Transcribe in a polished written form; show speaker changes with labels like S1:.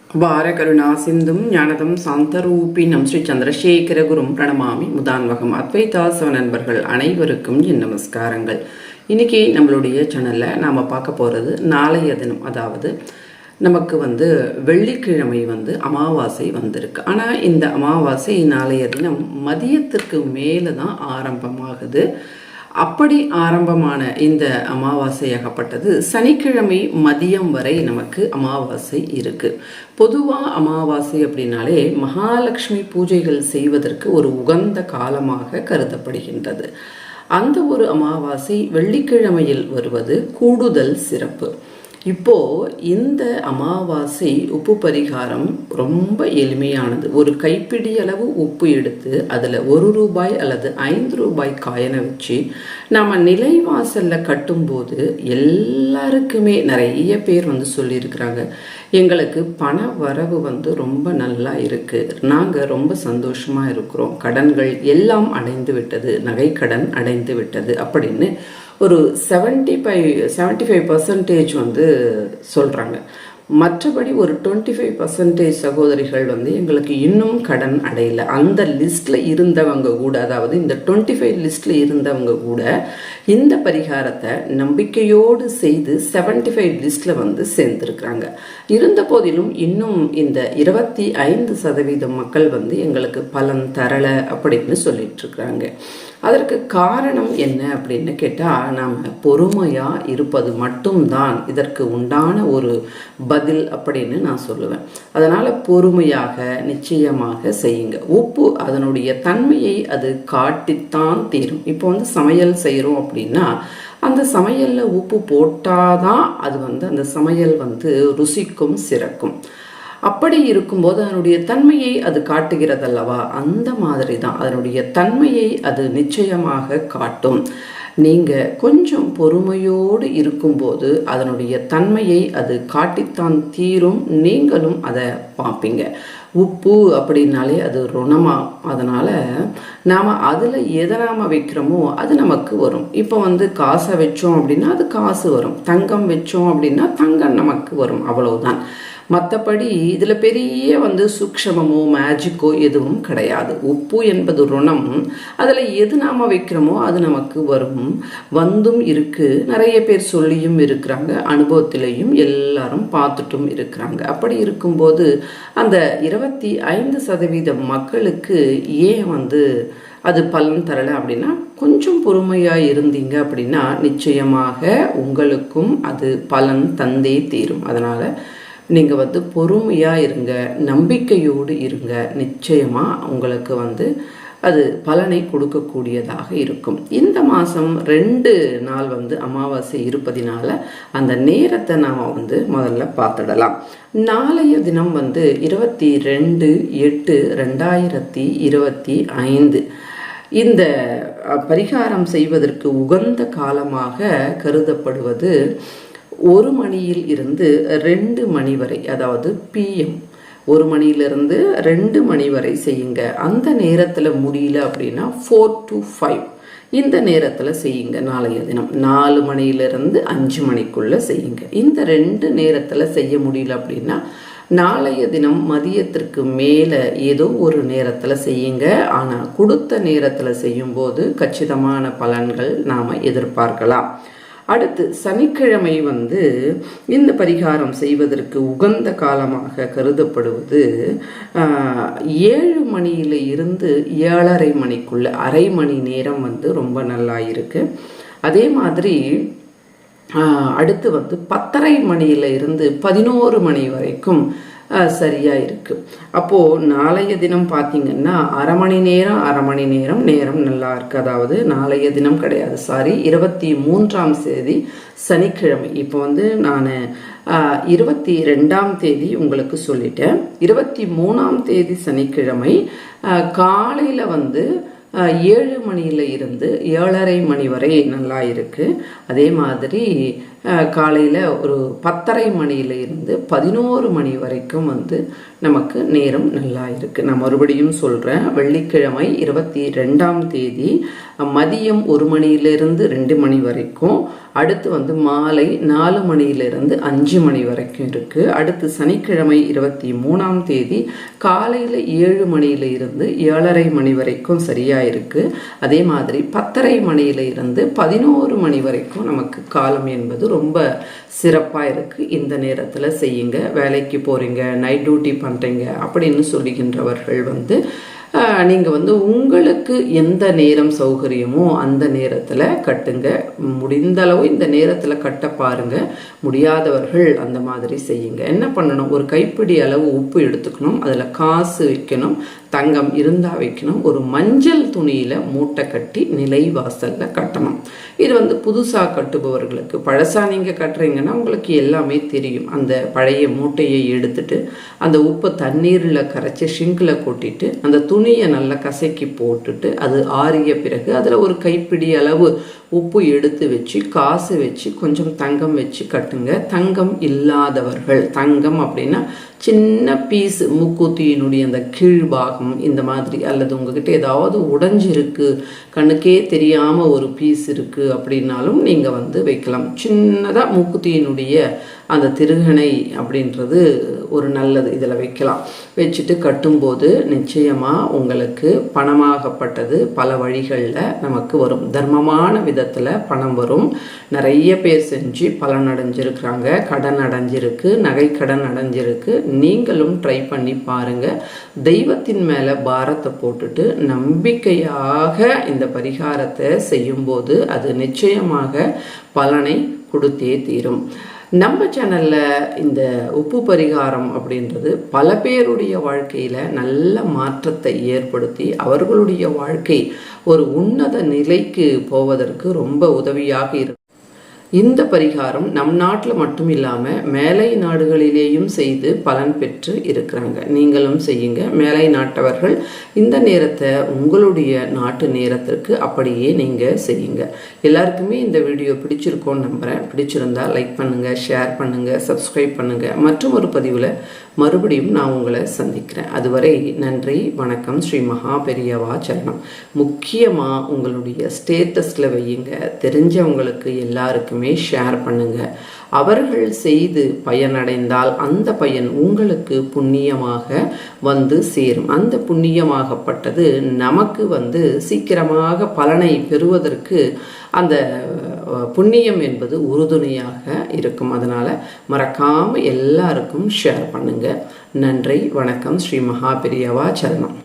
S1: வாரகருணா சிந்தும் ஞானதம் சாந்தரூபினம் ஸ்ரீ சந்திரசேகர குரும் பிரணமாமி முதான்வகம். அத்வைதாசவ நண்பர்கள் அனைவருக்கும் என் நமஸ்காரங்கள். இன்னைக்கு நம்மளுடைய சேனல்ல நாம பார்க்க போறது நாளைய தினம், அதாவது நமக்கு வெள்ளிக்கிழமை அமாவாசை வந்திருக்கு. ஆனால் இந்த அமாவாசை நாளைய தினம் மதியத்திற்கு மேலே தான் ஆரம்பமாகுது. அப்படி ஆரம்பமான இந்த அமாவாசையாகப்பட்டது சனிக்கிழமை மதியம் வரை நமக்கு அமாவாசை இருக்கு. பொதுவாக அமாவாசை அப்படின்னாலே மகாலட்சுமி பூஜைகள் செய்வதற்கு ஒரு உகந்த காலமாக கருதப்படுகின்றது. அந்த ஒரு அமாவாசை வெள்ளிக்கிழமையில் வருவது கூடுதல் சிறப்பு. இப்போ இந்த அமாவாசை உப்பு பரிகாரம் ரொம்ப எளிமையானது. ஒரு கைப்பிடி அளவு உப்பு எடுத்து அதில் ₹1 அல்லது ₹5 காயினை வச்சு நாம் நிலைவாசல்ல கட்டும்போது எல்லாருக்குமே நிறைய பேர் சொல்லியிருக்கிறாங்க, எங்களுக்கு பண வரவு ரொம்ப நல்லா இருக்கு, நாங்கள் ரொம்ப சந்தோஷமா இருக்கிறோம், கடன்கள் எல்லாம் அடைந்து விட்டது, நகை கடன் அடைந்து விட்டது அப்படின்னு ஒரு 75% சொல்கிறாங்க. மற்றபடி ஒரு 25% சகோதரிகள் எங்களுக்கு இன்னும் கடன் அடையல. அந்த லிஸ்ட்டில் இருந்தவங்க கூட, அதாவது இந்த 25 லிஸ்ட்டில் இருந்தவங்க கூட இந்த பரிகாரத்தை நம்பிக்கையோடு செய்து 75 லிஸ்ட்டில் சேர்ந்துருக்குறாங்க. இருந்த போதிலும் இன்னும் இந்த 25% மக்கள் எங்களுக்கு பலன் தரலை அப்படின்னு சொல்லிட்டு இருக்கிறாங்க. அதற்கு காரணம் என்ன அப்படின்னு கேட்டால், நாம் பொறுமையாக இருப்பது மட்டும்தான் இதற்கு உண்டான ஒரு பதில் அப்படின்னு நான் சொல்லுவேன். அதனால் பொறுமையாக நிச்சயமாக செய்யுங்க. உப்பு அதனுடைய தன்மையை அது காட்டித்தான் தீரும். இப்போ சமையல் செய்கிறோம் அப்படின்னா அந்த சமையலில் உப்பு போட்டாதான் அது அந்த சமையல் ருசிக்கும் சிறக்கும். அப்படி இருக்கும்போது அதனுடைய தன்மையை அது காட்டுகிறதல்லவா, அந்த மாதிரி தான் அதனுடைய தன்மையை அது நிச்சயமாக காட்டும். நீங்கள் கொஞ்சம் பொறுமையோடு இருக்கும்போது அதனுடைய தன்மையை அது காட்டித்தான் தீரும். நீங்களும் அதை பார்ப்பீங்க. உப்பு அப்படின்னாலே அது ருணமா, அதனால் நாம் அதில் எதை நாம் வைக்கிறோமோ அது நமக்கு வரும். இப்போ காசை வச்சோம் அப்படின்னா அது காசு வரும், தங்கம் வச்சோம் அப்படின்னா தங்கம் நமக்கு வரும், அவ்வளவுதான். மற்றபடி இதில் பெரிய சூக்ஷமமோ மேஜிக்கோ எதுவும் கிடையாது. உப்பு என்பது ருணம், அதில் எது நாம் வைக்கிறோமோ அது நமக்கு வரும், வந்தும் இருக்கு. நிறைய பேர் சொல்லியும் இருக்கிறாங்க, அனுபவத்திலையும் எல்லாரும் பார்த்துட்டும் இருக்கிறாங்க. அப்படி இருக்கும்போது அந்த 25% மக்களுக்கு ஏன் அது பலன் தரலை அப்படின்னா, கொஞ்சம் பொறுமையாக இருந்தீங்க அப்படின்னா நிச்சயமாக உங்களுக்கும் அது பலன் தந்தே தீரும். அதனால் நீங்கள் பொறுமையாக இருங்க, நம்பிக்கையோடு இருங்க. நிச்சயமாக உங்களுக்கு அது பலனை கொடுக்கக்கூடியதாக இருக்கும். இந்த மாதம் 2 நாள் அமாவாசை இருப்பதினால அந்த நேரத்தை நாம் முதல்ல பார்த்துடலாம். நாளைய தினம் 22/8/2025 இந்த பரிகாரம் செய்வதற்கு உகந்த காலமாக கருதப்படுவது 1 மணியில் இருந்து 2 மணி வரை, அதாவது PM 1 மணியிலிருந்து 2 மணி வரை செய்யுங்க. அந்த நேரத்தில் முடியல அப்படின்னா 4 to 5 இந்த நேரத்தில் செய்யுங்க. நாளைய தினம் 4 மணியிலிருந்து 5 மணிக்குள்ளே செய்யுங்க. இந்த 2 நேரத்தில் செய்ய முடியல அப்படின்னா நாளைய தினம் மதியத்திற்கு மேலே ஏதோ ஒரு நேரத்தில் செய்யுங்க. ஆனால் கொடுத்த நேரத்தில் செய்யும்போது கச்சிதமான பலன்கள் நாம் எதிர்பார்க்கலாம். அடுத்து சனிக்கிழமை இந்த பரிகாரம் செய்வதற்கு உகந்த காலமாக கருதப்படுவது 7 மணியில இருந்து 7:30 மணிக்குள்ள, அரை மணி நேரம் ரொம்ப நல்லா இருக்கு. அதே மாதிரி அடுத்து 10:30 மணியில இருந்து 11 மணி வரைக்கும் சரியா இருக்கு. அப்போ நாளைய தினம் பார்த்தீங்கன்னா அரை மணி நேரம் நேரம் நல்லா இருக்கு. அதாவது நாளைய தினம் கிடையாது, 23ஆம் தேதி சனிக்கிழமை. இப்போ நான் 22ஆம் தேதி உங்களுக்கு சொல்லிட்டேன். 23ஆம் தேதி சனிக்கிழமை காலையில் 7 மணியில் இருந்து 7:30 மணி வரை நல்லா இருக்குது. அதே மாதிரி காலையில் ஒரு 10:30 மணியில் இருந்து 11 மணி வரைக்கும் நமக்கு நேரம் நல்லா இருக்குது. நான் மறுபடியும் சொல்கிறேன், வெள்ளிக்கிழமை 22ஆம் தேதி மதியம் 1 மணியிலிருந்து 2 மணி வரைக்கும், அடுத்து மாலை 4 மணியிலிருந்து 5 மணி வரைக்கும் இருக்குது. அடுத்து சனிக்கிழமை 23ஆம் தேதி காலையில் 7 மணியில இருந்து 7:30 மணி வரைக்கும் சரியாக இருக்குது. அதே மாதிரி 10:30 மணியில இருந்து 11 மணி வரைக்கும் நமக்கு காலம் என்பது ரொம்ப சிறப்பாக இருக்குது. இந்த நேரத்தில் செய்யுங்க. வேலைக்கு போகிறீங்க, நைட் டியூட்டி பண்ணுறீங்க அப்படின்னு சொல்லுகின்றவர்கள் நீங்கள் உங்களுக்கு எந்த நேரம் சௌகரியமோ அந்த நேரத்தில் கட்டுங்க. முடிந்த அளவு இந்த நேரத்தில் கட்ட பாருங்க. முடியாதவர்கள் அந்த மாதிரி செய்யுங்க. என்ன பண்ணணும், ஒரு கைப்பிடி அளவு உப்பு எடுத்துக்கணும், அதில் காசு வைக்கணும், தங்கம் இருந்தால் வைக்கணும், ஒரு மஞ்சள் துணியில் மூட்டை கட்டி நிலை வாசலில் கட்டணும். இது புதுசாக கட்டுபவர்களுக்கு, பழசா நீங்கள் கட்டுறீங்கன்னா உங்களுக்கு எல்லாமே தெரியும். அந்த பழைய மூட்டையை எடுத்துட்டு அந்த உப்பை தண்ணீரில் கரைச்சி ஷிங்கில் கொட்டிட்டு அந்த துணியை நல்லா கசக்கி போட்டுட்டு அது ஆறிய பிறகு அதில் ஒரு கைப்பிடி அளவு உப்பு எடுத்து வச்சு காசு வச்சு கொஞ்சம் தங்கம் வச்சு கட்டுங்க. தங்கம் இல்லாதவர்கள், தங்கம் அப்படின்னா சின்ன பீஸ் மூக்குத்தியினுடைய அந்த கீழ்பாகம் இந்த மாதிரி, அல்லது உங்ககிட்ட ஏதாவது உடைஞ்சிருக்கு, கண்ணுக்கே தெரியாமல் ஒரு பீஸ் இருக்குது அப்படின்னாலும் நீங்கள் வைக்கலாம். சின்னதாக மூக்குத்தியினுடைய அந்த திருகணை அப்படின்றது ஒரு நல்லது, இதில் வைக்கலாம். வச்சுட்டு கட்டும்போது நிச்சயமாக உங்களுக்கு பணமாகப்பட்டது பல வழிகளில் நமக்கு வரும். தர்மமான விதத்தில் பணம் வரும். நிறைய பேர் செஞ்சு பலன் அடைஞ்சிருக்கிறாங்க, கடன் அடைஞ்சிருக்கு, நகை கடன் அடைஞ்சிருக்கு. நீங்களும் ட்ரை பண்ணி பாருங்கள். தெய்வத்தின் மேலே பாரத்தை போட்டுட்டு நம்பிக்கையாக இந்த பரிகாரத்தை செய்யும்போது அது நிச்சயமாக பலனை கொடுத்தே தீரும். நம்ம சேனலில் இந்த உப்பு பரிகாரம் அப்படின்றது பல பேருடைய வாழ்க்கையில் நல்ல மாற்றத்தை ஏற்படுத்தி அவர்களுடைய வாழ்க்கை ஒரு உன்னத நிலைக்கு போவதற்கு ரொம்ப உதவியாக இருக்கும். இந்த பரிகாரம் நம் நாட்டில் மட்டும் இல்லாமல் மேலை நாடுகளிலேயும் செய்து பலன் பெற்று இருக்கிறாங்க. நீங்களும் செய்யுங்க. மேலை நாட்டவர்கள் இந்த நேரத்தை உங்களுடைய நாட்டு நேரத்திற்கு அப்படியே நீங்கள் செய்யுங்க. எல்லாருக்குமே இந்த வீடியோ பிடிச்சிருக்கோன்னு நம்புகிறேன். பிடிச்சிருந்தா லைக் பண்ணுங்கள், ஷேர் பண்ணுங்கள், சப்ஸ்கிரைப் பண்ணுங்கள். மற்றும் ஒரு பதிவில் மறுபடியும் நான் உங்களை சந்திக்கிறேன். அதுவரை நன்றி, வணக்கம். ஸ்ரீ மகா பெரியவா சரணம். முக்கியமாக உங்களுடைய ஸ்டேட்டஸில் வையுங்க. தெரிஞ்சவங்களுக்கு எல்லாருக்குமே ஷேர் பண்ணுங்க. அவர்கள் செய்து பயனடைந்தால் அந்த பயன் உங்களுக்கு புண்ணியமாக சேரும். அந்த புண்ணியமாகப்பட்டது நமக்கு சீக்கிரமாக பலனை பெறுவதற்கு அந்த புண்ணியம் என்பது உறுதுணையாக இருக்கும். அதனால் மறக்காமல் எல்லாருக்கும் ஷேர் பண்ணுங்க. நன்றி, வணக்கம். ஸ்ரீ மகா பெரியவா சரணம்.